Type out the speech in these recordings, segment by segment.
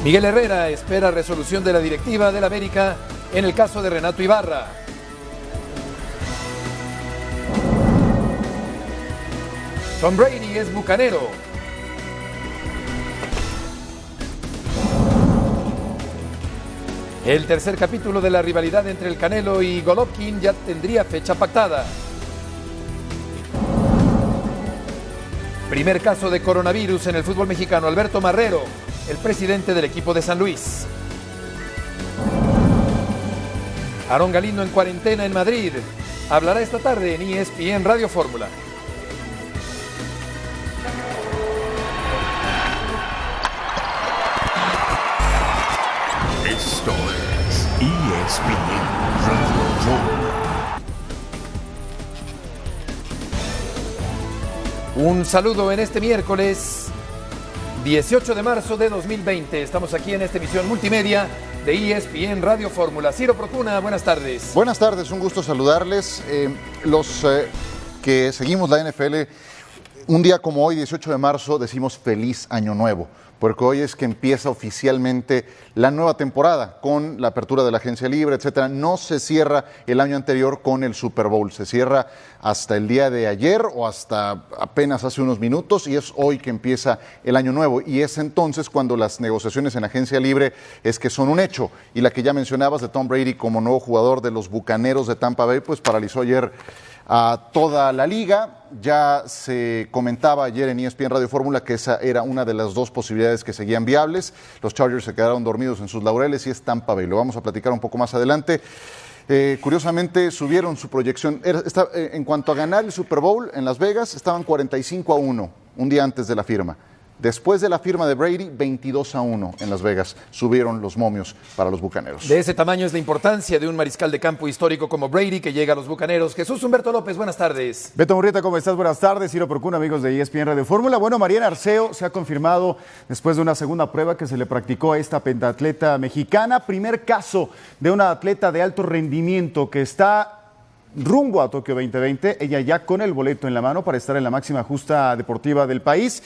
Miguel Herrera espera resolución de la directiva del América en el caso de Renato Ibarra. Tom Brady es bucanero. El tercer capítulo de la rivalidad entre el Canelo y Golovkin ya tendría fecha pactada. Primer caso de coronavirus en el fútbol mexicano. Alberto Marrero, el presidente del equipo de San Luis. Aarón Galindo en cuarentena en Madrid. Hablará esta tarde en ESPN Radio Fórmula. Esto es ESPN Radio Fórmula. Un saludo en este miércoles 18 de marzo de 2020. Estamos aquí en esta emisión multimedia de ESPN Radio Fórmula. Ciro Procuna, buenas tardes. Buenas tardes, un gusto saludarles. Los que seguimos la NFL, un día como hoy, 18 de marzo, decimos feliz año nuevo, porque hoy es que empieza oficialmente la nueva temporada con la apertura de la agencia libre, etcétera. No se cierra el año anterior con el Super Bowl, se cierra hasta el día de ayer o hasta apenas hace unos minutos, y es hoy que empieza el año nuevo, y es entonces cuando las negociaciones en agencia libre es que son un hecho, y la que ya mencionabas de Tom Brady como nuevo jugador de los Bucaneros de Tampa Bay, pues paralizó ayer a toda la liga. Ya se comentaba ayer en ESPN Radio Fórmula que esa era una de las dos posibilidades que seguían viables. Los Chargers se quedaron dormidos en sus laureles y es Tampa Bay. Lo vamos a platicar un poco más adelante. Curiosamente subieron su proyección. En cuanto a ganar el Super Bowl en Las Vegas, estaban 45-1 un día antes de la firma. Después de la firma de Brady, 22-1 en Las Vegas. Subieron los momios para los Bucaneros. De ese tamaño es la importancia de un mariscal de campo histórico como Brady que llega a los Bucaneros. Jesús Humberto López, buenas tardes. Beto Murrieta, ¿cómo estás? Buenas tardes. Ciro Procuna, amigos de ESPN Radio Fórmula. Bueno, Mariana Arceo se ha confirmado después de una segunda prueba que se le practicó a esta pentatleta mexicana. Primer caso de una atleta de alto rendimiento que está rumbo a Tokio 2020. Ella ya con el boleto en la mano para estar en la máxima justa deportiva del país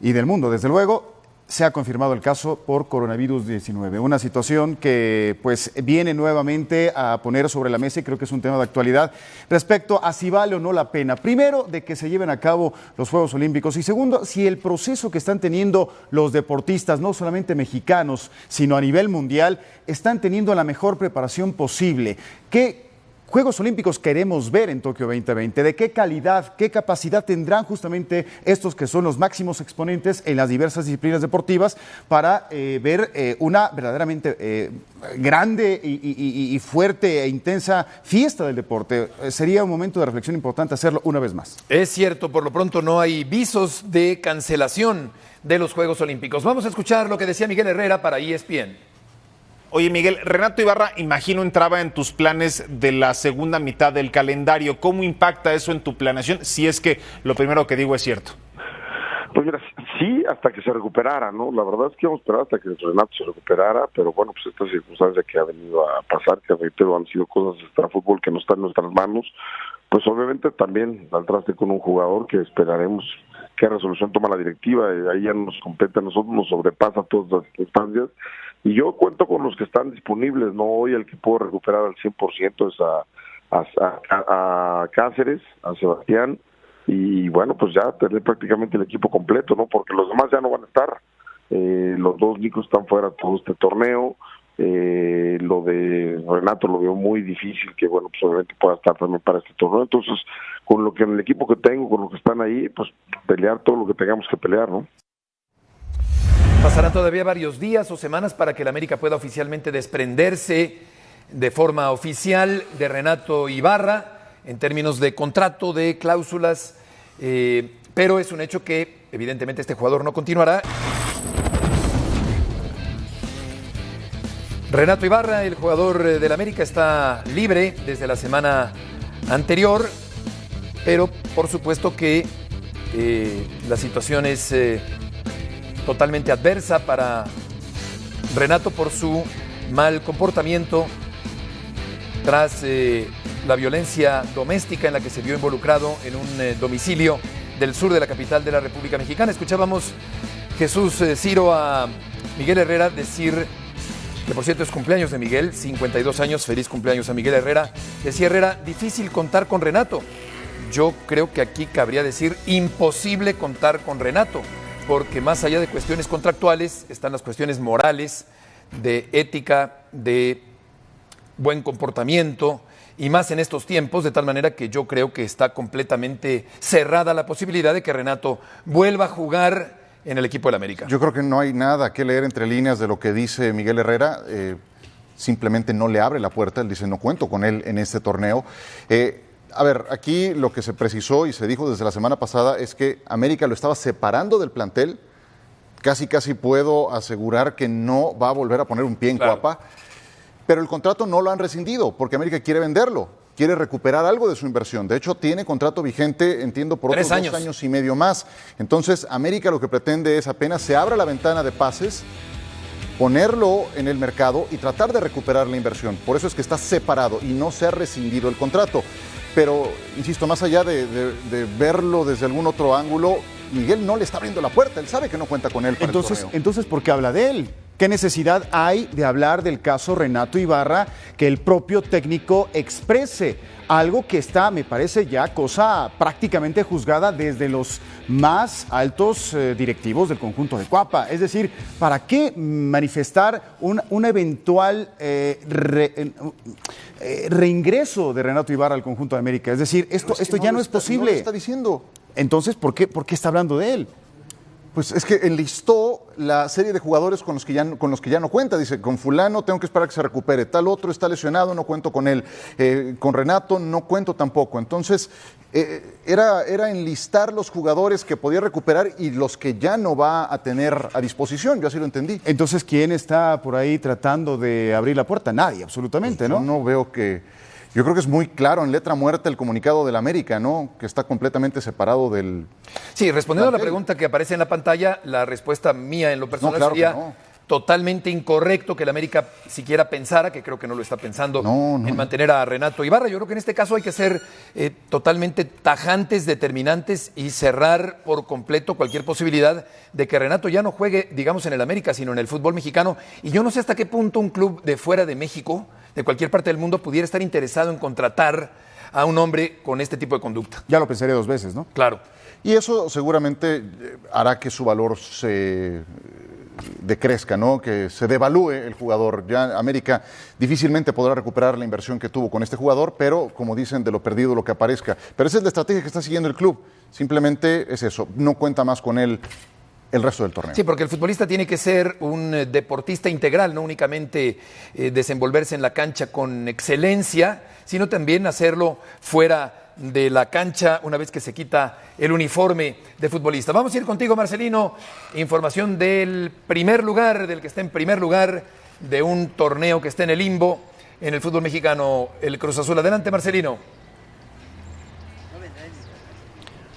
y del mundo, desde luego. Se ha confirmado el caso por coronavirus 19, una situación que pues viene nuevamente a poner sobre la mesa, y creo que es un tema de actualidad respecto a si vale o no la pena, primero, de que se lleven a cabo los Juegos Olímpicos, y segundo, si el proceso que están teniendo los deportistas, no solamente mexicanos, sino a nivel mundial, están teniendo la mejor preparación posible. ¿Qué Juegos Olímpicos queremos ver en Tokio 2020? ¿De qué calidad, qué capacidad tendrán justamente estos que son los máximos exponentes en las diversas disciplinas deportivas para ver una verdaderamente grande y fuerte e intensa fiesta del deporte? Sería un momento de reflexión importante hacerlo una vez más. Es cierto, por lo pronto no hay visos de cancelación de los Juegos Olímpicos. Vamos a escuchar lo que decía Miguel Herrera para ESPN. Oye, Miguel, Renato Ibarra, imagino, entraba en tus planes de la segunda mitad del calendario. ¿Cómo impacta eso en tu planeación, si es que lo primero que digo es cierto? Pues mira, sí, hasta que se recuperara, ¿no? La verdad es que íbamos a esperar hasta que Renato se recuperara, pero bueno, pues esta circunstancia que ha venido a pasar, que reitero, han sido cosas extrafútbol que no están en nuestras manos, pues obviamente también al traste con un jugador que esperaremos qué resolución toma la directiva, ahí ya nos compete a nosotros, nos sobrepasa todas las circunstancias, y yo cuento con los que están disponibles, ¿no? Hoy el que puedo recuperar al 100% es a Cáceres, a Sebastián, y bueno, pues ya tener prácticamente el equipo completo, ¿no? Porque los demás ya no van a estar. Los dos Nicos están fuera todo este torneo. Lo de Renato lo veo muy difícil que, bueno, pues obviamente pueda estar también para este torneo. Entonces, con lo que en el equipo que tengo, con los que están ahí, pues pelear todo lo que tengamos que pelear, ¿no? Pasarán todavía varios días o semanas para que el América pueda oficialmente desprenderse de forma oficial de Renato Ibarra en términos de contrato, de cláusulas, pero es un hecho que evidentemente este jugador no continuará. Renato Ibarra, el jugador del América, está libre desde la semana anterior, pero por supuesto que la situación es totalmente adversa para Renato por su mal comportamiento tras la violencia doméstica en la que se vio involucrado en un domicilio del sur de la capital de la República Mexicana. Escuchábamos, Jesús, Ciro, a Miguel Herrera decir, que por cierto es cumpleaños de Miguel, 52 años, feliz cumpleaños a Miguel Herrera. Decía Herrera, difícil contar con Renato. Yo creo que aquí cabría decir imposible contar con Renato, porque más allá de cuestiones contractuales están las cuestiones morales, de ética, de buen comportamiento, y más en estos tiempos, de tal manera que yo creo que está completamente cerrada la posibilidad de que Renato vuelva a jugar en el equipo del América. Yo creo que no hay nada que leer entre líneas de lo que dice Miguel Herrera. Simplemente no le abre la puerta. Él dice, no cuento con él en este torneo. A ver, aquí lo que se precisó y se dijo desde la semana pasada es que América lo estaba separando del plantel. Casi puedo asegurar que no va a volver a poner un pie en Cuapa. Pero el contrato no lo han rescindido porque América quiere venderlo. Quiere recuperar algo de su inversión. De hecho, tiene contrato vigente, entiendo, por otros 2 años y medio más. Entonces, América lo que pretende es apenas se abra la ventana de pases, ponerlo en el mercado y tratar de recuperar la inversión. Por eso es que está separado y no se ha rescindido el contrato. Pero, insisto, más allá de verlo desde algún otro ángulo, Miguel no le está abriendo la puerta. Él sabe que no cuenta con él para el torneo. Entonces, ¿por qué habla de él? ¿Qué necesidad hay de hablar del caso Renato Ibarra que el propio técnico exprese? Algo que está, me parece, ya cosa prácticamente juzgada desde los más altos directivos del conjunto de Cuapa. Es decir, ¿para qué manifestar un eventual reingreso de Renato Ibarra al conjunto de América? Es decir, esto ya no es posible. No lo está diciendo. Entonces, ¿por qué está hablando de él? Pues es que enlistó la serie de jugadores con los que ya no cuenta. Dice, con fulano tengo que esperar que se recupere, tal otro está lesionado, no cuento con él, con Renato no cuento tampoco. Entonces, era enlistar los jugadores que podía recuperar y los que ya no va a tener a disposición, yo así lo entendí. Entonces, ¿quién está por ahí tratando de abrir la puerta? Nadie, absolutamente, ¿no? Yo no veo que... Yo creo que es muy claro en letra muerta el comunicado del América, ¿no? Que está completamente separado del... Sí, respondiendo a la pregunta que aparece en la pantalla, la respuesta mía en lo personal sería totalmente incorrecto que el América siquiera pensara, que creo que no lo está pensando, en mantener a Renato Ibarra. Yo creo que en este caso hay que ser totalmente tajantes, determinantes y cerrar por completo cualquier posibilidad de que Renato ya no juegue, digamos, en el América, sino en el fútbol mexicano. Y yo no sé hasta qué punto un club de fuera de México, de cualquier parte del mundo, pudiera estar interesado en contratar a un hombre con este tipo de conducta. Ya lo pensaría 2 veces, ¿no? Claro. Y eso seguramente hará que su valor se decrezca, ¿no? Que se devalúe el jugador. Ya América difícilmente podrá recuperar la inversión que tuvo con este jugador, pero como dicen, de lo perdido lo que aparezca. Pero esa es la estrategia que está siguiendo el club. Simplemente es eso, no cuenta más con él el resto del torneo. Sí, porque el futbolista tiene que ser un deportista integral, no únicamente desenvolverse en la cancha con excelencia, sino también hacerlo fuera de la cancha una vez que se quita el uniforme de futbolista. Vamos a ir contigo, Marcelino. Información del primer lugar, del que está en primer lugar de un torneo que está en el limbo en el fútbol mexicano, el Cruz Azul. Adelante, Marcelino.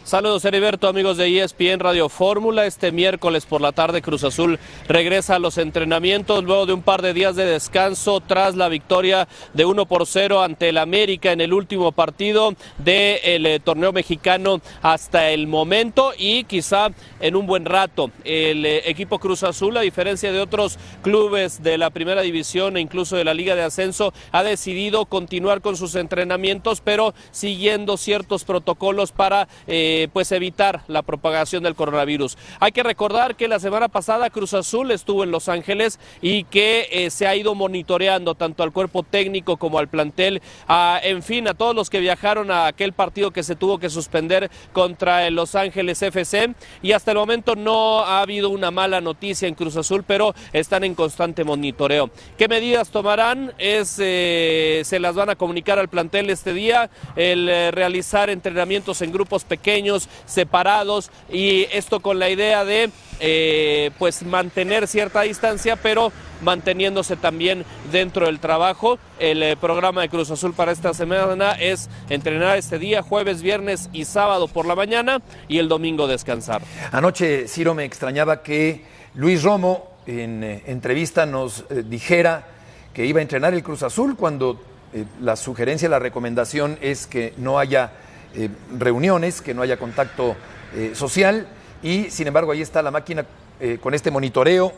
Saludos, Heriberto, amigos de ESPN Radio Fórmula. Este miércoles por la tarde Cruz Azul regresa a los entrenamientos luego de un par de días de descanso tras la victoria de 1-0 ante el América en el último partido del torneo mexicano hasta el momento, y quizá en un buen rato el equipo Cruz Azul, a diferencia de otros clubes de la primera división e incluso de la Liga de Ascenso, ha decidido continuar con sus entrenamientos, pero siguiendo ciertos protocolos para pues evitar la propagación del coronavirus. Hay que recordar que la semana pasada Cruz Azul estuvo en Los Ángeles y que se ha ido monitoreando tanto al cuerpo técnico como al plantel, en fin, a todos los que viajaron a aquel partido que se tuvo que suspender contra el Los Ángeles FC, y hasta el momento no ha habido una mala noticia en Cruz Azul, pero están en constante monitoreo. ¿Qué medidas tomarán? Se las van a comunicar al plantel este día, el realizar entrenamientos en grupos pequeños, separados, y esto con la idea de pues mantener cierta distancia, pero manteniéndose también dentro del trabajo. El programa de Cruz Azul para esta semana es entrenar este día, jueves, viernes y sábado por la mañana, y el domingo descansar. Anoche, Ciro, me extrañaba que Luis Romo en entrevista nos dijera que iba a entrenar el Cruz Azul cuando la sugerencia, la recomendación es que no haya reuniones, que no haya contacto social, y sin embargo ahí está la máquina con este monitoreo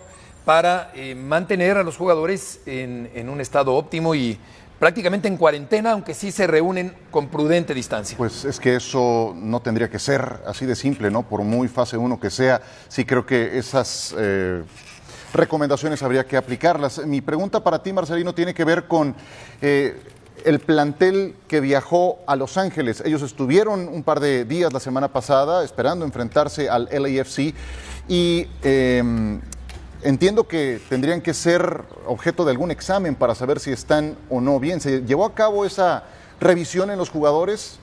para mantener a los jugadores en un estado óptimo y prácticamente en cuarentena, aunque sí se reúnen con prudente distancia. Pues es que eso no tendría que ser así de simple, ¿no? Por muy fase 1 que sea, sí creo que esas recomendaciones habría que aplicarlas. Mi pregunta para ti, Marcelino, tiene que ver con el plantel que viajó a Los Ángeles. Ellos estuvieron un par de días la semana pasada esperando enfrentarse al LAFC y entiendo que tendrían que ser objeto de algún examen para saber si están o no bien. ¿Se llevó a cabo esa revisión en los jugadores?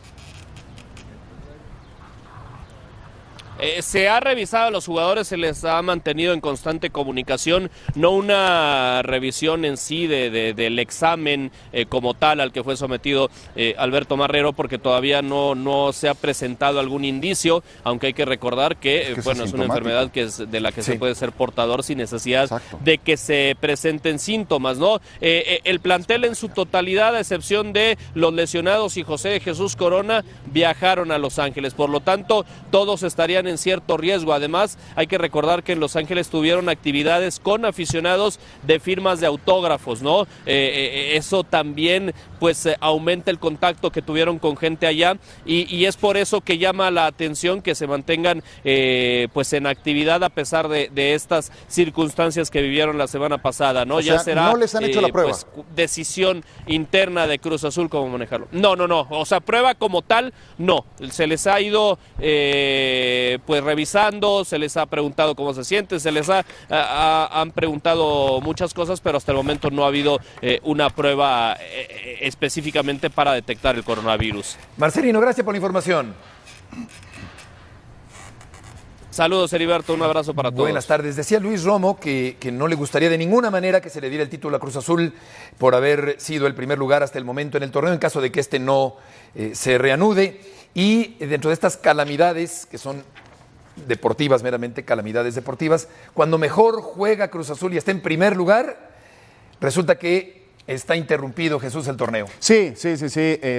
Se ha revisado a los jugadores, se les ha mantenido en constante comunicación, no una revisión en sí del examen como tal al que fue sometido Alberto Marrero, porque todavía no se ha presentado algún indicio, aunque hay que recordar que es una enfermedad de la que se puede ser portador sin necesidad de que se presenten síntomas, ¿no? El plantel en su totalidad, a excepción de los lesionados y José Jesús Corona, viajaron a Los Ángeles, por lo tanto todos estarían en cierto riesgo. Además, hay que recordar que en Los Ángeles tuvieron actividades con aficionados de firmas de autógrafos, ¿no? Eso también pues aumenta el contacto que tuvieron con gente allá y es por eso que llama la atención que se mantengan pues en actividad a pesar de estas circunstancias que vivieron la semana pasada, ¿no? Ya será no les han hecho la prueba. Pues, decisión interna de Cruz Azul cómo manejarlo. No, o sea, prueba como tal, no. Se les ha ido pues revisando, se les ha preguntado cómo se sienten, se les han preguntado muchas cosas, pero hasta el momento no ha habido una prueba específicamente para detectar el coronavirus. Marcelino, gracias por la información. Saludos, Heriberto, un abrazo para todos. Buenas tardes. Decía Luis Romo que no le gustaría de ninguna manera que se le diera el título a Cruz Azul por haber sido el primer lugar hasta el momento en el torneo, en caso de que este no se reanude. Y dentro de estas calamidades, que son deportivas, meramente calamidades deportivas, cuando mejor juega Cruz Azul y está en primer lugar, resulta que está interrumpido, Jesús, el torneo. Sí,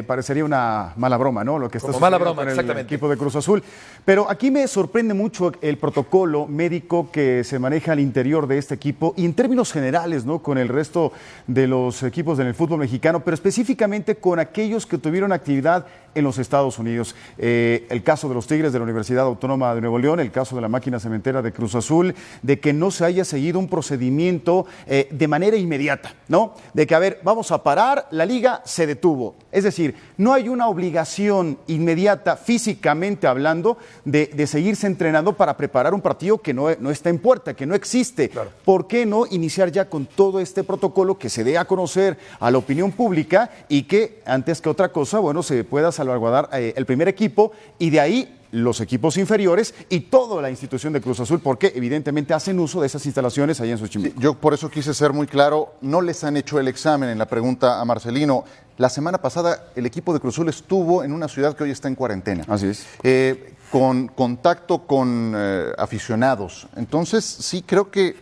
parecería una mala broma, ¿no? Lo que está Como mala sucediendo broma, con el exactamente. equipo de Cruz Azul. Pero aquí me sorprende mucho el protocolo médico que se maneja al interior de este equipo y en términos generales, ¿no? Con el resto de los equipos en el fútbol mexicano, pero específicamente con aquellos que tuvieron actividad en los Estados Unidos. El caso de los Tigres de la Universidad Autónoma de Nuevo León, el caso de la máquina cementera de Cruz Azul, de que no se haya seguido un procedimiento de manera inmediata, ¿no? De que, a ver, vamos a parar, la liga se detuvo. Es decir, no hay una obligación inmediata, físicamente hablando, de seguirse entrenando para preparar un partido que no está en puerta, que no existe. Claro. ¿Por qué no iniciar ya con todo este protocolo que se dé a conocer a la opinión pública y que, antes que otra cosa, bueno, se pueda salvaguardar el primer equipo y de ahí los equipos inferiores y toda la institución de Cruz Azul, porque evidentemente hacen uso de esas instalaciones allá en Xochimilco? Yo por eso quise ser muy claro, no les han hecho el examen en la pregunta a Marcelino. La semana pasada el equipo de Cruz Azul estuvo en una ciudad que hoy está en cuarentena. Así es. Con contacto con aficionados. Entonces sí creo que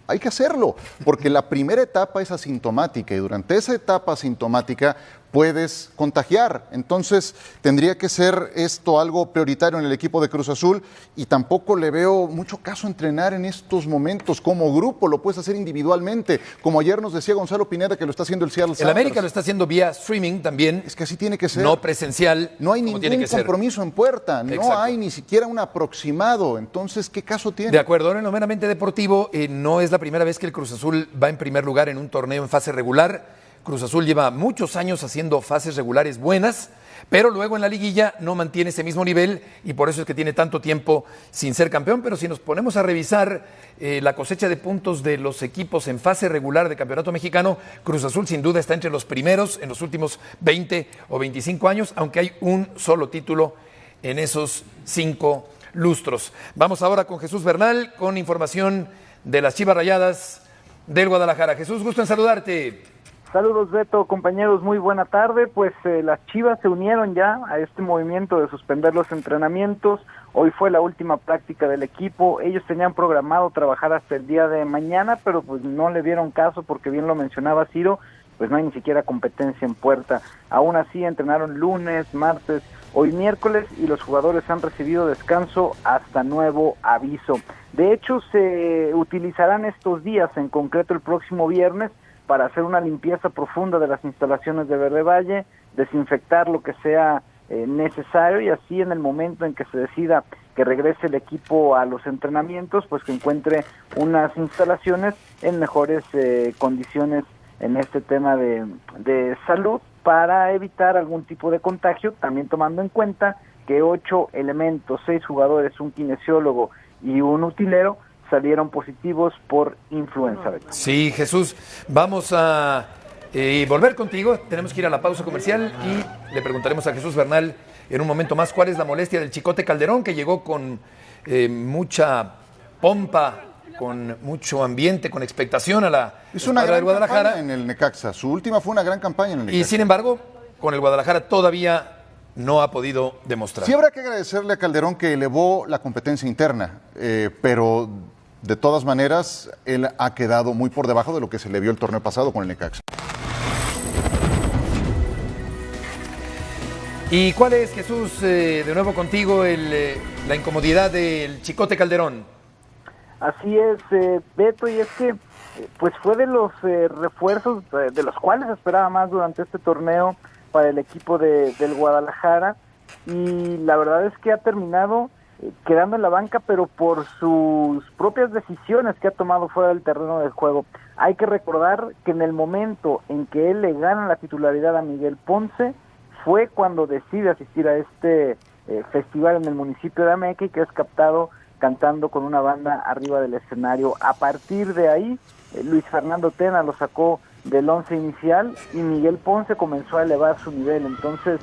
hay que hacerlo, porque la primera etapa es asintomática y durante esa etapa asintomática puedes contagiar. Entonces tendría que ser esto algo prioritario en el equipo de Cruz Azul y tampoco le veo mucho caso entrenar en estos momentos como grupo, lo puedes hacer individualmente, como ayer nos decía Gonzalo Pineda que lo está haciendo el Seattle El América lo está haciendo vía streaming también. Es que así tiene que ser. No presencial. No hay como ningún tiene que ser. compromiso en puerta, no Exacto. hay ni siquiera un aproximado. Entonces, ¿qué caso tiene? De acuerdo, ahora en lo meramente deportivo, no es la primera vez que el Cruz Azul va en primer lugar en un torneo en fase regular. Cruz Azul lleva muchos años haciendo fases regulares buenas, pero luego en la liguilla no mantiene ese mismo nivel y por eso es que tiene tanto tiempo sin ser campeón. Pero si nos ponemos a revisar la cosecha de puntos de los equipos en fase regular de Campeonato Mexicano, Cruz Azul sin duda está entre los primeros en los últimos 20 o 25 años, aunque hay un solo título en esos 5 lustros. Vamos ahora con Jesús Bernal con información de las Chivas Rayadas del Guadalajara. Jesús, gusto en saludarte. Saludos, Beto, compañeros, muy buena tarde. Pues las Chivas se unieron ya a este movimiento de suspender los entrenamientos. Hoy fue la última práctica del equipo. Ellos tenían programado trabajar hasta el día de mañana, pero pues no le dieron caso porque bien lo mencionaba Ciro, pues no hay ni siquiera competencia en puerta. Aún así entrenaron lunes, martes, hoy miércoles, y los jugadores han recibido descanso hasta nuevo aviso. De hecho, se utilizarán estos días, en concreto el próximo viernes, para hacer una limpieza profunda de las instalaciones de Verde Valle, desinfectar lo que sea necesario, y así en el momento en que se decida que regrese el equipo a los entrenamientos, pues que encuentre unas instalaciones en mejores condiciones en este tema de salud, para evitar algún tipo de contagio, también tomando en cuenta que 8 elementos, 6 jugadores, un kinesiólogo y un utilero, salieron positivos por influenza. Sí, Jesús, vamos a volver contigo. Tenemos que ir a la pausa comercial y le preguntaremos a Jesús Bernal en un momento más cuál es la molestia del Chicote Calderón, que llegó con mucha pompa, con mucho ambiente, con expectación a la Hizo una gran del Guadalajara campaña en el Necaxa. Su última fue una gran campaña en el Necaxa. Y sin embargo, con el Guadalajara todavía no ha podido demostrar. Sí habrá que agradecerle a Calderón que elevó la competencia interna, pero de todas maneras él ha quedado muy por debajo de lo que se le vio el torneo pasado con el Necaxa. ¿Y cuál es, Jesús, de nuevo contigo, la incomodidad del Chicote Calderón? Así es, Beto, y es que pues fue de los refuerzos de los cuales se esperaba más durante este torneo para el equipo del Guadalajara, y la verdad es que ha terminado quedando en la banca, pero por sus propias decisiones que ha tomado fuera del terreno del juego. Hay que recordar que en el momento en que él le gana la titularidad a Miguel Ponce, fue cuando decide asistir a este festival en el municipio de Ameca, y que es captado cantando con una banda arriba del escenario. A partir de ahí, Luis Fernando Tena lo sacó del once inicial y Miguel Ponce comenzó a elevar su nivel. Entonces,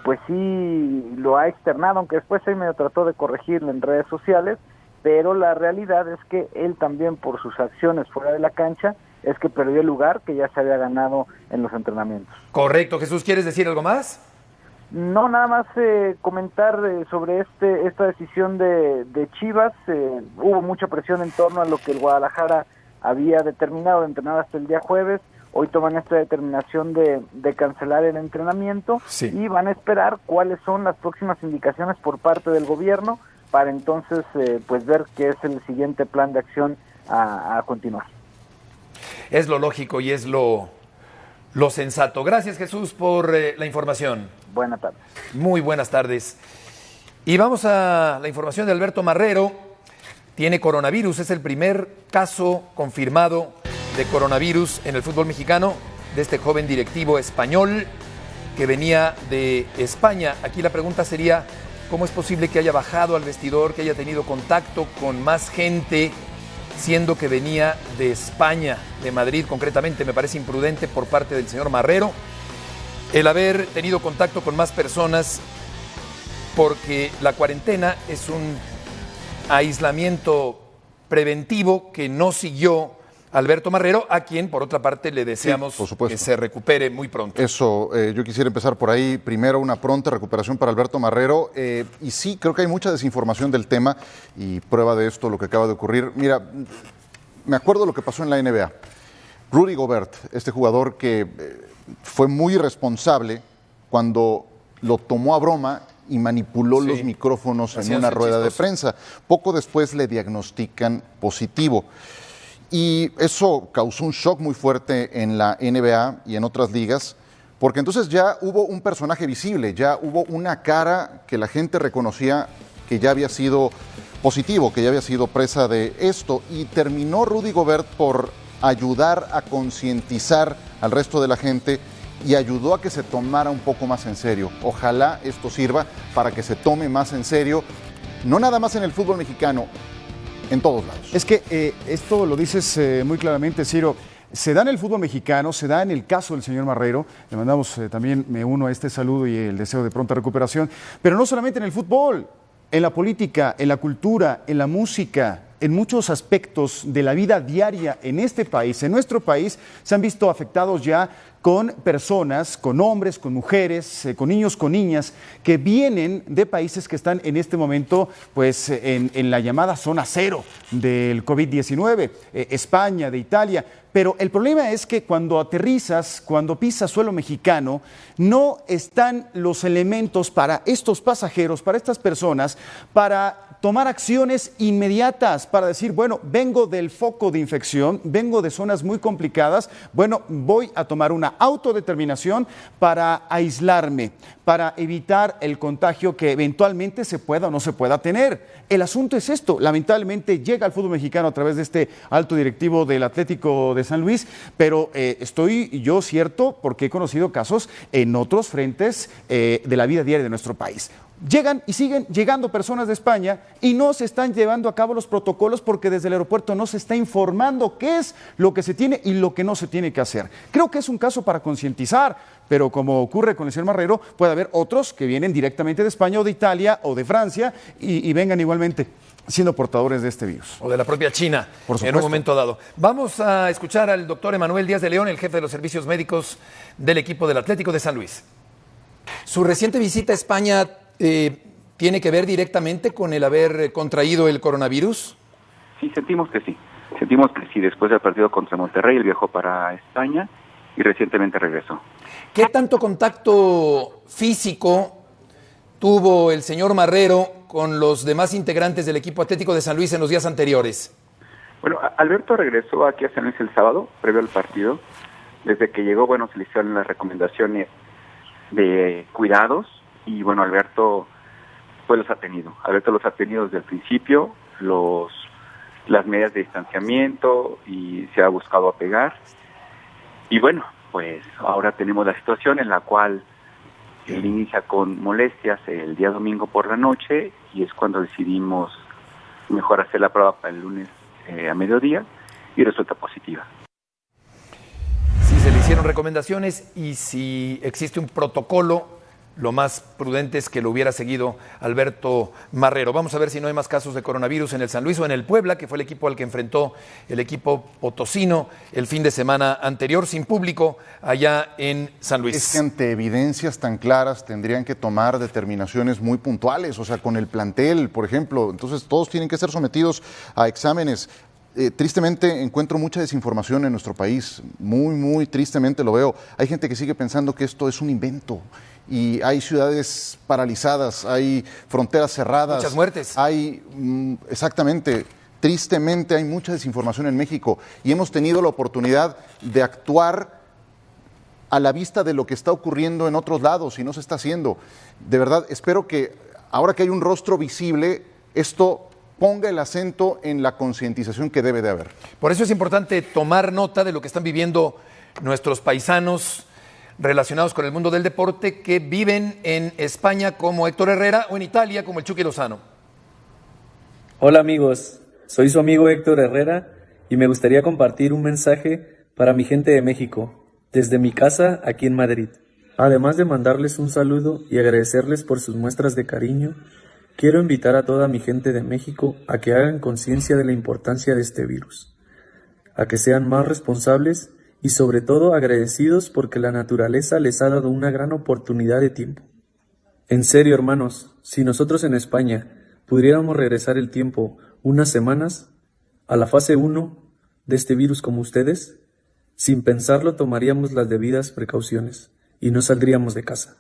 pues sí lo ha externado, aunque después ahí medio trató de corregirlo en redes sociales, pero la realidad es que él también, por sus acciones fuera de la cancha, es que perdió el lugar que ya se había ganado en los entrenamientos. Correcto. Jesús, ¿quieres decir algo más? No, nada más comentar sobre esta decisión de Chivas. Hubo mucha presión en torno a lo que el Guadalajara había determinado de entrenar hasta el día jueves. Hoy toman esta determinación de cancelar el entrenamiento, sí, y van a esperar cuáles son las próximas indicaciones por parte del gobierno para entonces pues ver qué es el siguiente plan de acción a continuar. Es lo lógico y es lo sensato. Gracias, Jesús, por la información. Buenas tardes. Muy buenas tardes. Y vamos a la información de Alberto Marrero. Tiene coronavirus, es el primer caso confirmado de coronavirus en el fútbol mexicano de este joven directivo español que venía de España. Aquí la pregunta sería, ¿cómo es posible que haya bajado al vestidor, que haya tenido contacto con más gente, siendo que venía de España, de Madrid concretamente? Me parece imprudente por parte del señor Marrero el haber tenido contacto con más personas, porque la cuarentena es un aislamiento preventivo que no siguió Alberto Marrero, a quien por otra parte le deseamos que se recupere muy pronto. Eso, yo quisiera empezar por ahí. Primero, una pronta recuperación para Alberto Marrero. Y sí, creo que hay mucha desinformación del tema, y prueba de esto lo que acaba de ocurrir. Mira, me acuerdo lo que pasó en la NBA. Rudy Gobert, este jugador que fue muy irresponsable cuando lo tomó a broma y manipuló los micrófonos en una rueda de prensa. Poco después le diagnostican positivo. Y eso causó un shock muy fuerte en la NBA y en otras ligas, porque entonces ya hubo un personaje visible, ya hubo una cara que la gente reconocía que ya había sido positivo, que ya había sido presa de esto, y terminó Rudy Gobert por ayudar a concientizar al resto de la gente y ayudó a que se tomara un poco más en serio. Ojalá esto sirva para que se tome más en serio, no nada más en el fútbol mexicano, en todos lados. Es que esto lo dices muy claramente, Ciro. Se da en el fútbol mexicano, se da en el caso del señor Marrero. Le mandamos también, me uno a este saludo y el deseo de pronta recuperación. Pero no solamente en el fútbol, en la política, en la cultura, en la música. en muchos aspectos de la vida diaria en este país, en nuestro país, se han visto afectados ya con personas, con hombres, con mujeres, con niños, con niñas, que vienen de países que están en este momento pues, en la llamada zona cero del COVID-19, España, de Italia. Pero el problema es que cuando aterrizas, cuando pisas suelo mexicano, no están los elementos para estos pasajeros, para estas personas, para tomar acciones inmediatas para decir, bueno, vengo del foco de infección, vengo de zonas muy complicadas, bueno, voy a tomar una autodeterminación para aislarme, para evitar el contagio que eventualmente se pueda o no se pueda tener. El asunto es esto, lamentablemente llega al fútbol mexicano a través de este alto directivo del Atlético de San Luis, pero estoy yo cierto porque he conocido casos en otros frentes de la vida diaria de nuestro país. Llegan y siguen llegando personas de España y no se están llevando a cabo los protocolos porque desde el aeropuerto no se está informando qué es lo que se tiene y lo que no se tiene que hacer. Creo que es un caso para concientizar, pero como ocurre con el señor Marrero, puede haber otros que vienen directamente de España o de Italia o de Francia y vengan igualmente siendo portadores de este virus. O de la propia China, por supuesto, en un momento dado. Vamos a escuchar al doctor Emanuel Díaz de León, el jefe de los servicios médicos del equipo del Atlético de San Luis. Su reciente visita a España ¿tiene que ver directamente con el haber contraído el coronavirus? Sí, sentimos que sí. Sentimos que sí. Después del partido contra Monterrey, él viajó para España y recientemente regresó. ¿Qué tanto contacto físico tuvo el señor Marrero con los demás integrantes del equipo Atlético de San Luis en los días anteriores? Bueno, Alberto regresó aquí a San Luis el sábado, previo al partido. Desde que llegó, bueno, se le hicieron las recomendaciones de cuidados. Y bueno, Alberto pues los ha tenido. Alberto los ha tenido desde el principio, las medidas de distanciamiento y se ha buscado apegar. Y bueno, pues ahora tenemos la situación en la cual él inicia con molestias el día domingo por la noche y es cuando decidimos mejor hacer la prueba para el lunes a mediodía y resulta positiva. Si se le hicieron recomendaciones y si existe un protocolo, lo más prudente es que lo hubiera seguido Alberto Marrero. Vamos a ver si no hay más casos de coronavirus en el San Luis o en el Puebla, que fue el equipo al que enfrentó el equipo potosino el fin de semana anterior, sin público, allá en San Luis. Es que ante evidencias tan claras tendrían que tomar determinaciones muy puntuales, o sea, con el plantel, por ejemplo. Entonces, todos tienen que ser sometidos a exámenes. Tristemente encuentro mucha desinformación en nuestro país, muy tristemente lo veo. Hay gente que sigue pensando que esto es un invento y hay ciudades paralizadas, hay fronteras cerradas. Muchas muertes. Exactamente, tristemente hay mucha desinformación en México y hemos tenido la oportunidad de actuar a la vista de lo que está ocurriendo en otros lados y no se está haciendo. De verdad, espero que ahora que hay un rostro visible, esto ponga el acento en la concientización que debe de haber. Por eso es importante tomar nota de lo que están viviendo nuestros paisanos relacionados con el mundo del deporte que viven en España como Héctor Herrera o en Italia como el Chucky Lozano. Hola amigos, soy su amigo Héctor Herrera y me gustaría compartir un mensaje para mi gente de México, desde mi casa aquí en Madrid. Además de mandarles un saludo y agradecerles por sus muestras de cariño, quiero invitar a toda mi gente de México a que hagan conciencia de la importancia de este virus, a que sean más responsables y sobre todo agradecidos porque la naturaleza les ha dado una gran oportunidad de tiempo. En serio, hermanos, si nosotros en España pudiéramos regresar el tiempo unas semanas a la fase 1 de este virus como ustedes, sin pensarlo tomaríamos las debidas precauciones y no saldríamos de casa.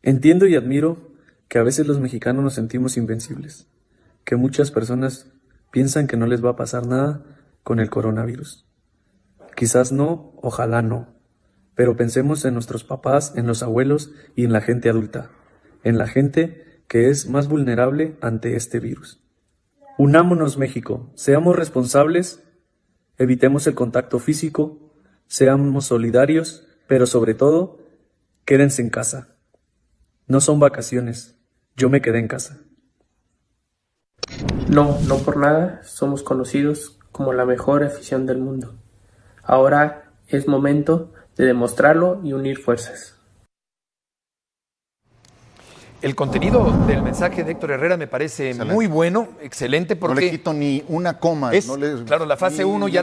Entiendo y admiro que a veces los mexicanos nos sentimos invencibles, que muchas personas piensan que no les va a pasar nada con el coronavirus. Quizás no, ojalá no, pero pensemos en nuestros papás, en los abuelos y en la gente adulta, en la gente que es más vulnerable ante este virus. Unámonos, México, seamos responsables, evitemos el contacto físico, seamos solidarios, pero sobre todo, quédense en casa. No son vacaciones, yo me quedé en casa. No por nada, somos conocidos como la mejor afición del mundo. Ahora es momento de demostrarlo y unir fuerzas. El contenido del mensaje de Héctor Herrera me parece muy bueno, excelente, porque... No le quito ni una coma. Claro, la fase 1 ya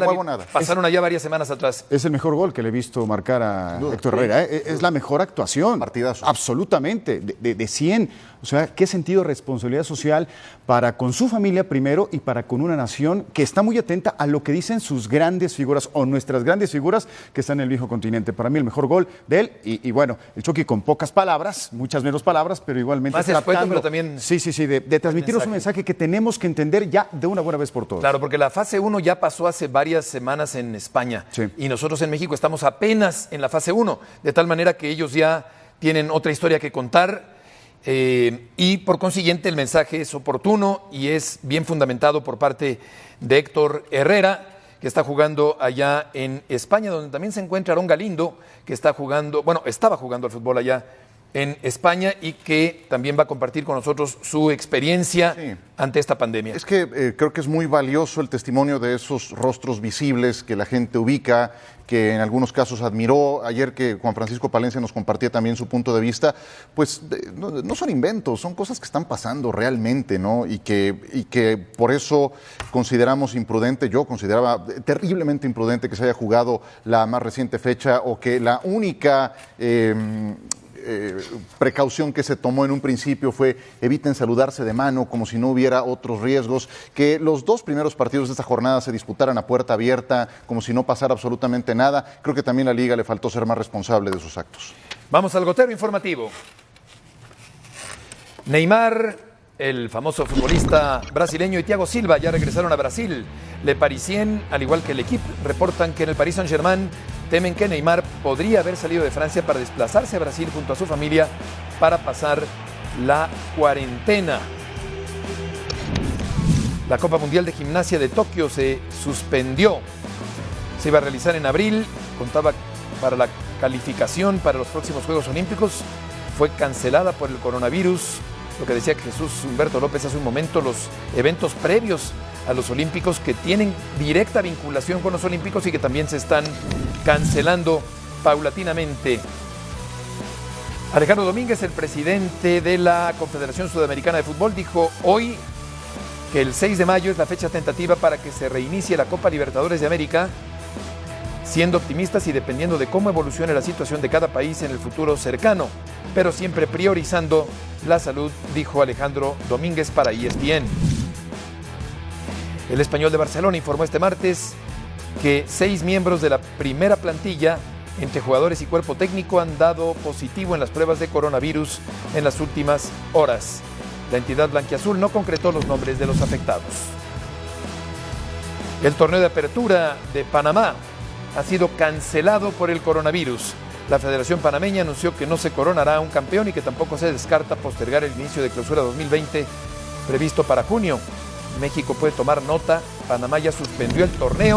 pasaron allá varias semanas atrás. Es el mejor gol que le he visto marcar a Héctor Herrera. Es la mejor actuación. Partidazo. Absolutamente, de 100. O sea, qué sentido de responsabilidad social para con su familia primero y para con una nación que está muy atenta a lo que dicen sus grandes figuras o nuestras grandes figuras que están en el viejo continente. Para mí el mejor gol de él y bueno, el Chucky con pocas palabras, muchas menos palabras, pero igualmente más tratando, pero también de transmitirnos un mensaje que tenemos que entender ya de una buena vez por todas. Claro, porque la fase 1 ya pasó hace varias semanas en España y nosotros en México estamos apenas en la fase 1, de tal manera que ellos ya tienen otra historia que contar. Y por consiguiente el mensaje es oportuno y es bien fundamentado por parte de Héctor Herrera, que está jugando allá en España, donde también se encuentra Aarón Galindo, que estaba jugando al fútbol allá en España y que también va a compartir con nosotros su experiencia ante esta pandemia. Es que creo que es muy valioso el testimonio de esos rostros visibles que la gente ubica, que en algunos casos admiró. Ayer que Juan Francisco Palencia nos compartía también su punto de vista, pues no son inventos, son cosas que están pasando realmente, ¿no? Y que por eso consideramos imprudente, yo consideraba terriblemente imprudente que se haya jugado la más reciente fecha o que la única... precaución que se tomó en un principio fue eviten saludarse de mano como si no hubiera otros riesgos, que los 2 primeros partidos de esta jornada se disputaran a puerta abierta como si no pasara absolutamente nada. Creo que también a la Liga le faltó ser más responsable de sus actos. Vamos al gotero informativo. Neymar, el famoso futbolista brasileño, y Thiago Silva ya regresaron a Brasil. Le Parisien, al igual que el equipo, reportan que en el Paris Saint-Germain temen que Neymar podría haber salido de Francia para desplazarse a Brasil junto a su familia para pasar la cuarentena. La Copa Mundial de Gimnasia de Tokio se suspendió. Se iba a realizar en abril, contaba para la calificación para los próximos Juegos Olímpicos. Fue cancelada por el coronavirus. Lo que decía Jesús Humberto López hace un momento, los eventos previos a los Olímpicos que tienen directa vinculación con los Olímpicos y que también se están cancelando paulatinamente. Alejandro Domínguez, el presidente de la Confederación Sudamericana de Fútbol, dijo hoy que el 6 de mayo es la fecha tentativa para que se reinicie la Copa Libertadores de América, siendo optimistas y dependiendo de cómo evolucione la situación de cada país en el futuro cercano, pero siempre priorizando la salud, dijo Alejandro Domínguez para ESPN. El Español de Barcelona informó este martes que 6 miembros de la primera plantilla, entre jugadores y cuerpo técnico, han dado positivo en las pruebas de coronavirus en las últimas horas. La entidad blanquiazul no concretó los nombres de los afectados. El torneo de apertura de Panamá ha sido cancelado por el coronavirus. La Federación Panameña anunció que no se coronará un campeón y que tampoco se descarta postergar el inicio de clausura 2020 previsto para junio. México puede tomar nota. Panamá ya suspendió el torneo.